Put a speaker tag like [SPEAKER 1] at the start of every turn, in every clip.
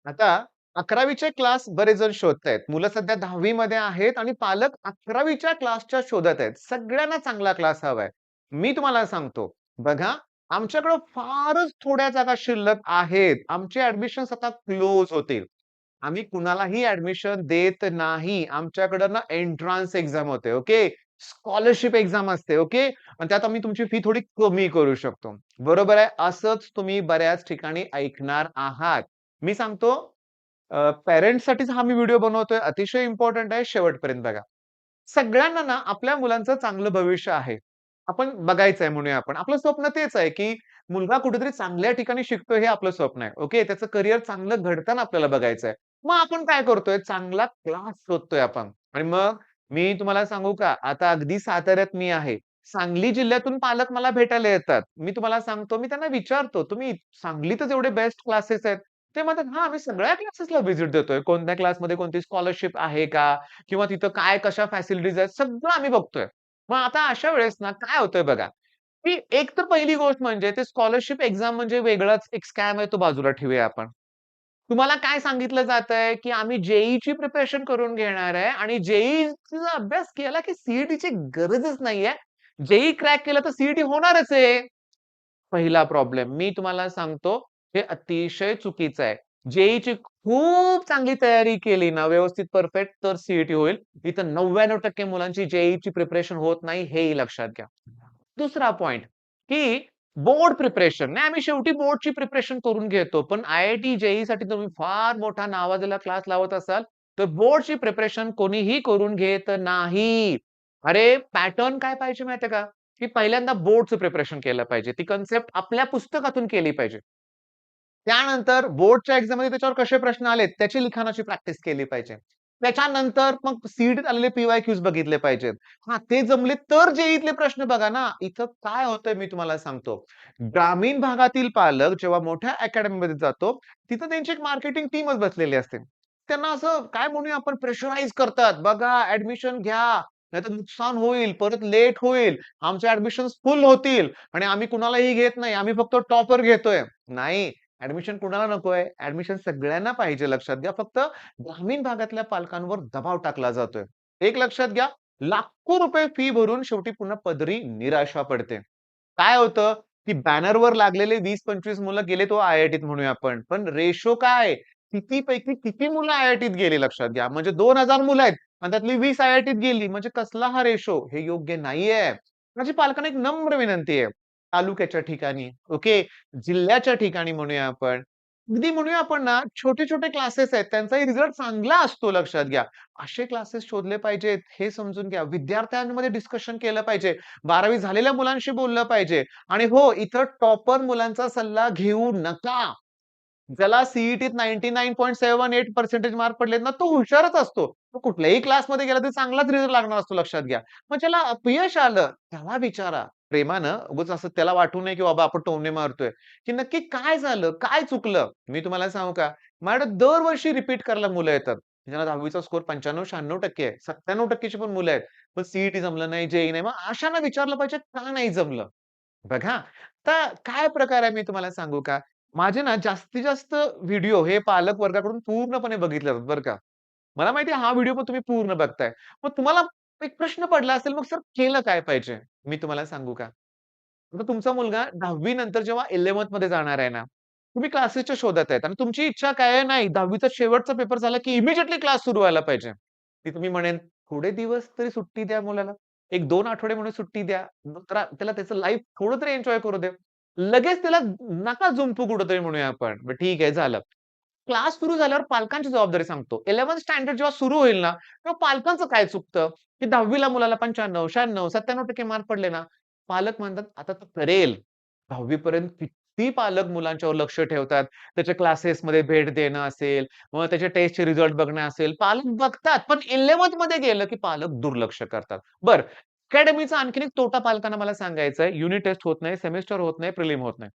[SPEAKER 1] आता 11वीचे क्लास बरेच जण शोधतायत. मुलं सध्या 10वी मध्ये आहेत आणि पालक 11वीच्या क्लासच्या शोधत आहेत. सगळ्यांना चांगला क्लास हवाय. मी तुम्हाला सांगतो, बघा आमच्याकडे फारच थोड्या जागा शिल्लक आहेत. आमचे ॲडमिशन्स आता क्लोज होतील. आम्ही कुणालाही ॲडमिशन देत नाही. आमच्याकडे ना एंट्रन्स एक्झाम होते, ओके. स्कॉलरशिप एक्झाम असते, ओके. आणि त्यात आम्ही तुमची फी थोडी कमी करू शकतो. बरोबर आहे. असंच तुम्ही बऱ्याच ठिकाणी ऐकणार आहात. मी सांगतो पॅरेंट्ससाठीच हा मी व्हिडिओ बनवतोय. अतिशय इम्पोर्टंट आहे. शेवटपर्यंत बघा. सगळ्यांना ना आपल्या मुलांचं चांगलं भविष्य आहे. आपण बघायचंय म्हणूया आपण. आपलं स्वप्न तेच आहे, की मुलगा कुठेतरी चांगल्या ठिकाणी शिकतोय हे आपलं स्वप्न आहे. ओके. त्याचं करियर चांगलं घडताना आपल्याला बघायचंय. मग आपण काय करतोय? चांगला क्लास शोधतोय आपण. आणि मग मी तुम्हाला सांगू का? आता अगदी साताऱ्यात मी आहे. सांगली जिल्ह्यातून पालक मला भेटायला येतात. मी तुम्हाला सांगतो, मी त्यांना विचारतो, "तुम्ही सांगलीतच एवढे बेस्ट क्लासेस आहेत." ते म्हणतात, "हां, आम्ही सगळ्या क्लासेसला व्हिजिट देतोय. कोणत्या क्लासमध्ये कोणती स्कॉलरशिप आहे का? किंवा तिथं काय कशा फॅसिलिटीज आहेत सगळं आम्ही बघतोय." मग आता अशा वेळेस ना काय होतंय बघा, की एक तर पहिली गोष्ट म्हणजे ते स्कॉलरशिप एक्झाम म्हणजे वेगळाच एक स्कॅम आहे तो बाजूला ठेवूया आपण. तुम्हाला काय सांगितलं जातंय, की आम्ही जेईची प्रिपरेशन करून घेणार आहे आणि जेईचा अभ्यास केला की सीईटीची गरजच नाहीये. जेईई क्रॅक केलं तर सीईटी होणारच आहे. पहिला प्रॉब्लेम. मी तुम्हाला सांगतो, हे अतिशय चुकीचं आहे. जेईची खूप चांगली तयारी केली ना, व्यवस्थित परफेक्ट तर सीईटी होईल. इथं 99% मुलांची जेईची प्रिपरेशन होत नाही, हेही लक्षात घ्या. दुसरा पॉइंट, की बोर्ड प्रिपरेशन. नाही, आम्ही शेवटी बोर्डची प्रिपरेशन करून घेतो. पण आय-आय-टी, जेईईसाठी तुम्ही फार मोठा नावाजलेला क्लास लावत असाल, तर बोर्डची प्रिपरेशन कोणीही करून घेत नाही. अरे, पॅटर्न काय पाहिजे माहितीये का? की पहिल्यांदा बोर्डचं प्रिपरेशन केलं पाहिजे. ती कन्सेप्ट आपल्या पुस्तकातून केली पाहिजे. त्यानंतर बोर्डच्या एक्झाममध्ये त्याच्यावर कसे प्रश्न आलेत, त्याची लिखाणाची प्रॅक्टिस केली पाहिजे. त्याच्यानंतर मग सीईटीत आलेले पी-वाय-क्यूज बघितले पाहिजेत. हां, ते जमले तर जेईईतले प्रश्न बघा ना. इथं काय होतंय मी तुम्हाला सांगतो. ग्रामीण भागातील पालक जेव्हा मोठ्या अकॅडमीमध्ये जातो, तिथं त्यांची एक मार्केटिंग टीमच बसलेली असते. त्यांना असं काय म्हणूया आपण प्रेशराईज करतात. बघा ॲडमिशन घ्या, नाहीतर नुकसान होईल, परत लेट होईल, आमचे ॲडमिशन्स फुल होतील आणि आम्ही कुणालाही घेत नाही. आम्ही फक्त टॉपर घेतोय. नाही, ॲडमिशन कुणाला नकोय? ॲडमिशन सगळ्यांना पाहिजे लक्षात घ्या. फक्त ग्रामीण भागातल्या पालकांवर दबाव टाकला जातोय. एक लक्षात घ्या, लाखो रुपये फी भरून शेवटी पुन्हा पदरी निराशा पडते. काय होतं, की बॅनरवर लागलेले 20-25 मुलं गेले तो आय-आय-टीत म्हणूया आपण. पण रेशो काय? कितीपैकी किती मुलं आय-आय-टीत गेली लक्षात घ्या. म्हणजे 2,000 मुलं आहेत आणि त्यातली 20 आय-आय-टीत गेली. म्हणजे कसला हा रेशो? हे योग्य नाहीये. माझी पालकांना एक नम्र विनंती आहे. तालुक्याच्या ठिकाणी, ओके, जिल्ह्याच्या ठिकाणी म्हणूया आपण. अगदी म्हणूया आपण ना, छोटे-छोटे क्लासेस आहेत. त्यांचाही रिझल्ट चांगला असतो लक्षात घ्या. असे क्लासेस शोधले पाहिजेत, हे समजून घ्या. विद्यार्थ्यांमध्ये डिस्कशन केलं पाहिजे. 12वी झालेल्या मुलांशी बोललं पाहिजे आणि हो, इथं टॉपर मुलांचा सल्ला घेऊ नका. ज्याला सीईटीत 99.78% मार्क पडलेत ना, तो हुशारच असतो. तो कुठल्याही क्लासमध्ये गेला तरी चांगलाच रिझल्ट लागणार असतो लक्षात घ्या. मग ज्याला अपयश आलं, त्याला विचारा प्रेमानं. उगाच असं त्याला वाटू नये, की बाबा आपण टोमणे मारतोय, की नक्की काय झालं? काय चुकलं? मी तुम्हाला सांगू का? माझ्याकडे दरवर्षी रिपीट करायला मुलं येतात. ज्यांना 10वीचा स्कोर 95-96% आहे. 97% ची पण मुलं आहेत. पण सीईटी जमलं नाही, जेईई नाही. मग अशांना विचारलं पाहिजे, का नाही जमलं? बघा, तर काय प्रकार आहे मी तुम्हाला सांगू का? माझे ना जास्तीत जास्त व्हिडिओ हे पालक वर्गाकडून पूर्णपणे बघितले जातात बरं का. मला माहिती आहे हा व्हिडिओ पण तुम्ही पूर्ण बघताय. मग तुम्हाला एक प्रश्न पडला असेल, मग सर केलं काय पाहिजे? मी तुम्हाला सांगू का? आता तुमचा मुलगा 10वी नंतर जेव्हा 11th मध्ये जाणार आहे ना, तुम्ही क्लासेसच्या शोधात आहेत आणि तुमची इच्छा काय आहे? नाही 10वीचा शेवटचा पेपर झाला की इमिडिएटली क्लास सुरू व्हायला पाहिजे. मी तुम्ही म्हणेन, थोडे दिवस तरी सुट्टी द्या मुलाला. 1-2 आठवडे म्हणून सुट्टी द्या. तर त्याला त्याचं लाईफ थोडं तरी एन्जॉय करू दे. लगेच त्याला नका जुंपू कुठेतरी म्हणूया आपण. बरं ठीक आहे झालं. क्लास सुरू झाल्यावर पालकांची जबाबदारी सांगतो. 11th स्टँडर्ड जेव्हा सुरू होईल ना, तेव्हा पालकांचं काय चुकतं, की 10वी ला मुलाला 95, 96, 97% मार्क पडले ना, पालक म्हणतात, "आता तो करेल." 10वी पर्यंत किती पालक मुलांच्यावर लक्ष ठेवतात. त्याच्या क्लासेसमध्ये भेट देणं असेल, मग त्याच्या टेस्टचे रिझल्ट बघणं असेल, पालक बघतात. पण 11th मध्ये गेलं, की पालक दुर्लक्ष करतात. बरं, अकॅडमीचा आणखीन एक तोटा पालकांना मला सांगायचा आहे. युनिट टेस्ट होत नाही, सेमेस्टर होत नाही, प्रिलिम होत नाही.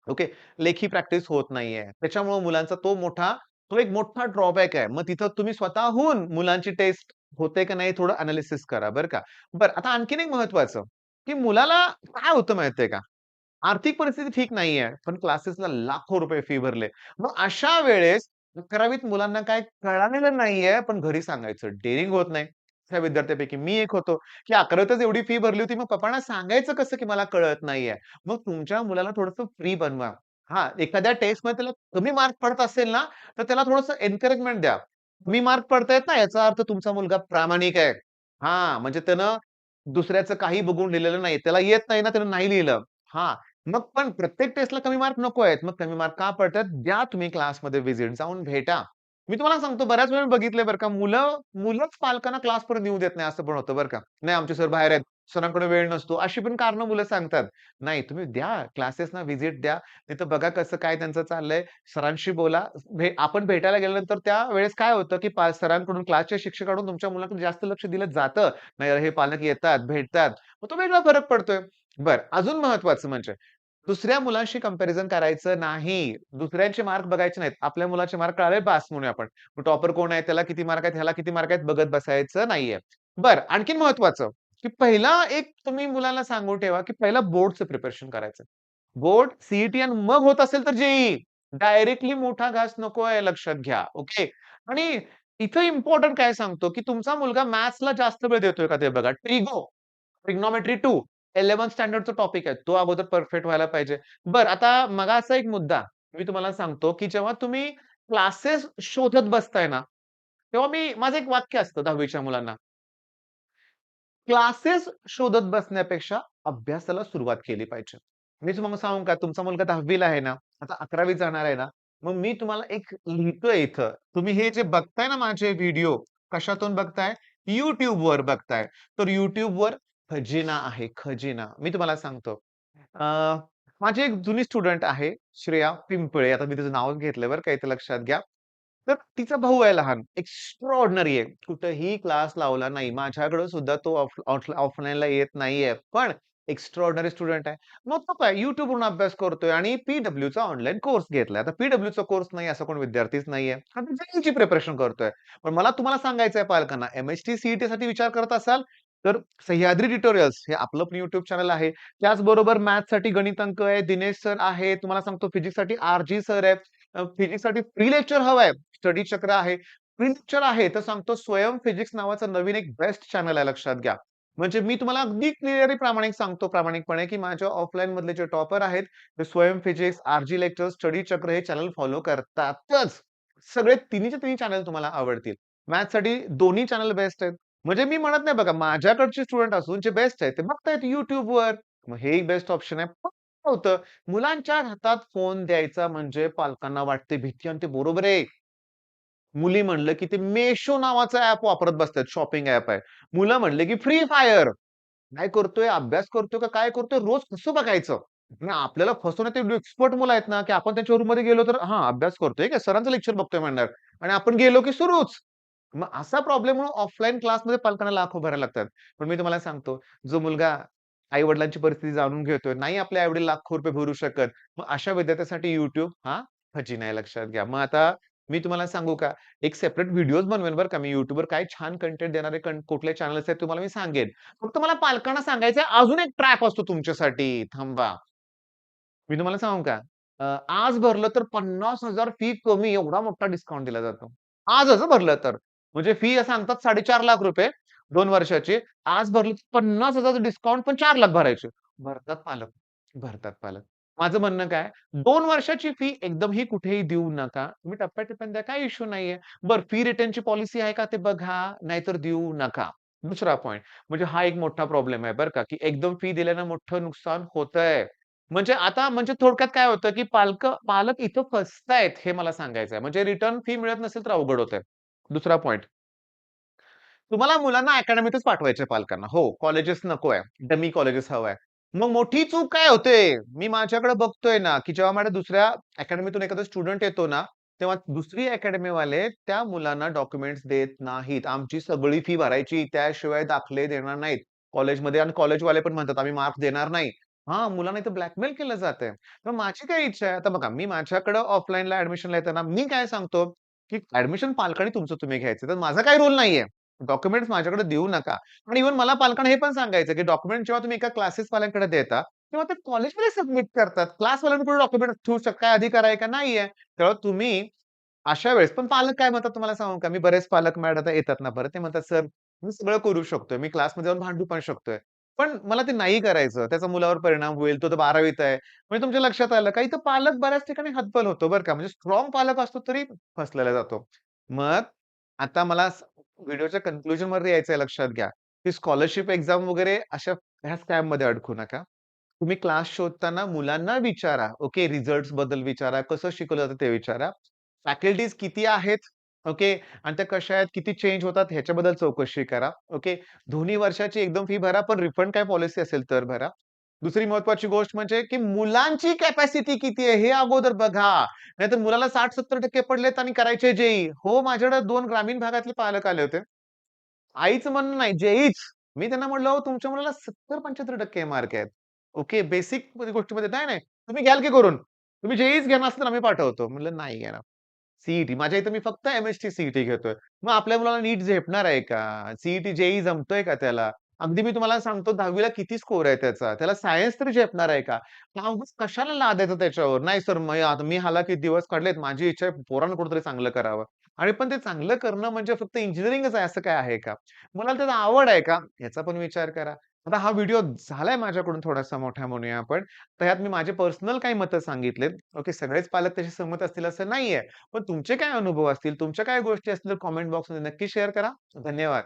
[SPEAKER 1] ओके. लेखी प्रॅक्टिस होत नाहीये. त्याच्यामुळे मुलांचा तो एक मोठा ड्रॉबॅक आहे. मग तिथं तुम्ही स्वतःहून मुलांची टेस्ट होते का नाही थोडं एनालिसिस करा बरं का. बरं आता आणखीन एक महत्वाचं, की मुलाला काय होतं माहितीये का? आर्थिक परिस्थिती ठीक नाहीये, पण क्लासेसला लाखो रुपये फी भरले. मग अशा वेळेस 11वीत मुलांना काय कळालेलं नाहीये, पण घरी सांगायचं. डेअरिंग होत नाही. त्या विद्यार्थ्यांपैकी मी एक होतो, की 11वीतच एवढी फी भरली होती. मग पप्पांना सांगायचं कसं, की मला कळत नाहीये. मग तुमच्या मुलाला थोडंसं फ्री बनवा. हां, एखाद्या टेस्टमध्ये त्याला कमी मार्क पडत असेल ना, तर त्याला थोडंसं एन्करेजमेंट द्या. कमी मार्क पडतायत ना, याचा अर्थ तुमचा मुलगा प्रामाणिक आहे. हां, म्हणजे त्यानं दुसऱ्याचं काही बघून लिहिलेलं नाही. त्याला येत नाही ना, त्यानं नाही लिहिलं. हां, मग पण प्रत्येक टेस्टला कमी मार्क नको आहेत. मग कमी मार्क का पडतात? द्या तुम्ही क्लासमध्ये व्हिजिट जाऊन भेटा. मी तुम्हाला सांगतो बऱ्याच वेळा बघितलंय बरं का, मुलंच पालकांना क्लासपर्यंत येऊ देत नाही असं पण होतं बरं का. नाही आमचे सर बाहेर आहेत, सरांकडे वेळ नसतो. अशी पण कारणं मुलं सांगतात. नाही तुम्ही द्या क्लासेसना व्हिजिट द्या. नाहीतर बघा कसं काय त्यांचं चाललंय. सरांशी बोला. आपण भेटायला गेल्यानंतर त्यावेळेस काय होतं, की सरांकडून क्लासच्या शिक्षकाकडून तुमच्या मुलाकडे जास्त लक्ष दिलं जातं. नाही हे पालक येतात, भेटतात. मग तो वेगळा फरक पडतोय. बरं, अजून महत्वाचं म्हणजे दुसऱ्या मुलांशी कंपॅरिझन करायचं नाही. दुसऱ्यांचे मार्क बघायचे नाहीत. आपल्या मुलाचे मार्क कळाले बास म्हणूया आपण. टॉपर कोण आहे? त्याला किती मार्क आहेत? ह्याला किती मार्क आहेत? बघत बसायचं नाहीये. बरं, आणखीन महत्वाचं, की पहिला एक तुम्ही मुलांना सांगून ठेवा, की पहिला बोर्डचं प्रिपरेशन करायचं. बोर्ड, सी आणि मग होत असेल तर जे डायरेक्टली मोठा घास नकोय लक्षात घ्या. ओके. आणि इथं इम्पोर्टंट काय सांगतो, की तुमचा मुलगा मॅथ्सला जास्त वेळ देतोय का ते बघा. ट्रिग्नोमेट्री 2 11th स्टँडर्डचा टॉपिक आहे. तो अगोदर परफेक्ट व्हायला पाहिजे. बरं आता मगाचा एक मुद्दा मी तुम्हाला सांगतो, की जेव्हा तुम्ही क्लासेस शोधत बसताय ना, तेव्हा माझं एक वाक्य असतं 10वीच्या मुलांना. क्लासेस शोधत बसण्यापेक्षा अभ्यासाला सुरुवात केली पाहिजे. मी तुम्हाला सांगू का तुमचा मुलगा 10वीला आहे ना, आता 11वीत जाणार आहे ना, मग मी तुम्हाला एक लिहितोय इथं. तुम्ही हे जे बघताय ना माझे व्हिडिओ कशातून बघताय? YouTubeवर बघताय. तर YouTubeवर खजिना आहे, खजिना. मी तुम्हाला सांगतो. अ, माझी एक जुनी स्टुडंट आहे, श्रेया पिंपळे. आता मी तिचं नावच घेतलंय बरं का, इथं लक्षात घ्या. तर तिचा भाऊ आहे लहान, एक्स्ट्राऑर्डिनरी आहे. कुठेही क्लास लावला नाही. माझ्याकडे सुद्धा तो ऑफलाईनला येत नाहीये. पण एक्स्ट्राऑर्डिनरी स्टुडंट आहे. मग तो काय YouTubeवरून अभ्यास करतोय आणि पी-डब्ल्यूचा ऑनलाईन कोर्स घेतलाय. आता पी-डब्ल्यूचा कोर्स नाही असा कोण विद्यार्थीच नाहीये. आणि जेईची प्रिपरेशन करतोय. पण मला तुम्हाला सांगायचंय पालकांना, एम-एच-टी, सी-ई-टीसाठी विचार करत असाल, तर सह्याद्री ट्युटोरियल्स हे आपलं पण YouTube चॅनल आहे. त्याचबरोबर मॅथ्ससाठी गणित अंक आहे, दिनेश सर आहे. तुम्हाला सांगतो फिजिक्ससाठी आर-जी सर आहेत. फिजिक्ससाठी फ्री लेक्चर हवाय, स्टडी चक्र आहे. फ्री लेक्चर आहे तर सांगतो स्वयं फिजिक्स नावाचं नवीन एक बेस्ट चॅनल आहे लक्षात घ्या. म्हणजे मी तुम्हाला अगदी क्लिअरली प्रामाणिक सांगतो प्रामाणिकपणे, की माझ्या ऑफलाईन मधले जे टॉपर आहेत, ते स्वयं फिजिक्स, आर-जी लेक्चर, स्टडी चक्र हे चॅनल फॉलो करतातच. सगळे तिन्हीच्या तिन्ही चॅनल तुम्हाला आवडतील. मॅथ्ससाठी दोन्ही चॅनल बेस्ट आहेत. म्हणजे मी म्हणत नाही बघा, माझ्याकडचे स्टुडंट असून जे बेस्ट आहेत, ते बघतायत YouTubeवर. मग हे एक बेस्ट ऑप्शन आहे. पण काय होतं, मुलांच्या हातात फोन द्यायचा म्हणजे पालकांना वाटते भीती आणि ते बरोबर आहे. मुली म्हणलं की ते Meesho नावाचं ॲप वापरत बसतात, शॉपिंग ॲप आहे. मुलं म्हणले की फ्री फायर. काय करतोय, अभ्यास करतोय का काय करतोय, रोज कसं बघायचं? आणि आपल्याला फसवण्यात एवढी एक्सपर्ट मुलं आहेत ना, की आपण त्यांच्या रूममध्ये गेलो तर हां, अभ्यास करतोय काय सरांचं लेक्चर बघतोय म्हणणार आणि आपण गेलो की सुरूच. मग असा प्रॉब्लेममुळे ऑफलाईन क्लासमध्ये पालकांना लाखो भरायला लागतात. पण मी तुम्हाला सांगतो, जो मुलगा आई-वडिलांची परिस्थिती जाणून घेतोय, नाही आपले आई-वडील लाखो रुपये भरू शकत. मग अशा विद्यार्थ्यासाठी YouTube हा खजिना आहे लक्षात घ्या. मग आता मी तुम्हाला सांगू का, एक सेपरेट व्हिडिओज बनवेल बरं का मी YouTubeवर काय छान कंटेंट देणारे कुठले चॅनल्स आहेत तुम्हाला मी सांगेन. फक्त मला पालकांना सांगायचंय अजून एक ट्रॅप असतो तुमच्यासाठी. थांबा. मी तुम्हाला सांगू का? आज भरलं तर 50,000 फी कमी एवढा मोठा डिस्काउंट दिला जातो. आजच भरलं तर. म्हणजे फी सांगतात ₹4.5 लाख 2 वर्षाची. आज भरलं तर 50,000चं डिस्काउंट पण 4 लाख भरायचे. भरतात पालक. भरतात पालक. माझं म्हणणं काय? 2 वर्षाची फी एकदमही कुठेही देऊ नका. तुम्ही टप्प्या द्या काही इश्यू नाहीये. बरं फी रिटर्नची पॉलिसी आहे का ते बघा, नाहीतर देऊ नका. दुसरा पॉइंट म्हणजे हा एक मोठा प्रॉब्लेम आहे बरं का, की एकदम फी दिल्यानं मोठं नुकसान होतंय. म्हणजे आता म्हणजे थोडक्यात काय होतं, की पालक इथं फसतायत हे मला सांगायचंय. म्हणजे रिटर्न फी मिळत नसेल तर अवघड होतंय. दुसरा पॉइंट तुम्हाला मुलांना अकॅडमीतच पाठवायचंय पालकांना. हो, कॉलेजेस नकोय. डमी कॉलेजेस हवंय. मग मोठी चूक काय होते? मी माझ्याकडे बघतोय ना, की जेव्हा माझ्या दुसऱ्या अकॅडमीतून एखादा स्टुडंट येतो ना, तेव्हा दुसरी अकॅडमीवाले त्या मुलांना डॉक्युमेंट्स देत नाहीत. आमची सगळी फी भरायची, त्याशिवाय दाखले देणार नाहीत कॉलेजमध्ये आणि कॉलेजवाले पण म्हणतात, "आम्ही मार्क्स देणार नाही." हां, मुलांना इथं ब्लॅकमेल केलं जातंय. तर माझी काय इच्छा आहे, आता बघा मी माझ्याकडे ऑफलाईनला ॲडमिशनला येताना मी काय सांगतो, की ॲडमिशन पालकांनी तुमचं तुम्ही घ्यायचं. तर माझा काही रोल नाहीये. डॉक्युमेंट्स माझ्याकडे देऊ नका. आणि इव्हन मला पालकांना हे पण सांगायचं, की डॉक्युमेंट जेव्हा तुम्ही एका क्लासेसवाल्यांकडे देता, तेव्हा ते कॉलेजमध्ये सबमिट करतात. क्लासवाल्यांकडे डॉक्युमेंट ठेवू शकता. काय अधिकार आहे का? नाहीये. तेव्हा तुम्ही अशा वेळेस पण पालक काय म्हणतात तुम्हाला सांगू का? मी बरेच पालक माझ्याकडे आता येतात ना परत, ते म्हणतात, "सर, मी सगळं करू शकतोय. मी क्लासमध्ये जाऊन भांडू पण शकतोय. पण मला ते नाही करायचं. त्याचा मुलावर परिणाम होईल. तो तर 12वीत आहे." म्हणजे तुमच्या लक्षात आलं का? इथं पालक बऱ्याच ठिकाणी हतबल होतो बरं का. म्हणजे स्ट्राँग पालक असतो तरी फसलेला जातो. मग आता मला व्हिडिओच्या कन्क्लुजनमध्ये यायचंय लक्षात घ्या, की स्कॉलरशिप एक्झाम वगैरे अशा ह्या स्कॅममध्ये अडकू नका. तुम्ही क्लास शोधताना मुलांना विचारा. ओके, रिझल्ट्सबद्दल विचारा, कसं शिकवलं जातं ते विचारा. फॅकल्टीज किती आहेत? ओके. आणि त्या कशा आहेत? किती चेंज होतात? ह्याच्याबद्दल चौकशी करा. ओके. दोन्ही वर्षाची एकदम फी भरा, पण रिफंड काय पॉलिसी असेल तर भरा. दुसरी महत्त्वाची गोष्ट म्हणजे, की मुलांची कॅपॅसिटी किती आहे हे अगोदर बघा. नाहीतर मुलाला 60-70% पडलेत आणि करायचे जे हो, माझ्याकडे 2 ग्रामीण भागातले पालक आले होते. आईचं म्हणणं नाही, जे-ईच. मी त्यांना म्हटलं, "अहो, तुमच्या मुलाला 70-75% मार्क आहेत. ओके, बेसिक गोष्टीमध्ये नाही, नाही. तुम्ही घ्याल की करून? तुम्ही जे-ईच घेणार असाल तर आम्ही पाठवतो." म्हणलं, "नाही घेणार." सी माझ्या इथं मी फक्त एम-एस-टी सी घेतोय. मग आपल्या मुलाला नीट झेपणार आहे का? सी जे जमतोय का त्याला? अगदी मी तुम्हाला सांगतो 10वी ला किती स्कोर आहे त्याचा? त्याला सायन्स तरी झेपणार आहे का? का उगाच कशाला लादायचं त्याच्यावर? नाही सर, आता मी हालाखीत दिवस काढलेत. माझी इच्छा आहे पोरांना कुठेतरी चांगलं करावं. आणि पण ते चांगलं करणं म्हणजे फक्त इंजिनिअरिंगच आहे असं काय आहे का? मला त्यात आवड आहे का? याचा पण विचार करा. आता हा व्हिडिओ झालाय माझ्याकडून थोडासा मोठा म्हणूया आपण. तर ह्यात मी माझे पर्सनल काही मतं सांगितलेत. ओके, सगळेच पालक त्याशी सहमत असतील असं नाहीये. पण तुमचे काय अनुभव असतील, तुमच्या काय गोष्टी असतील तर कमेंट बॉक्समध्ये नक्की शेअर करा. धन्यवाद.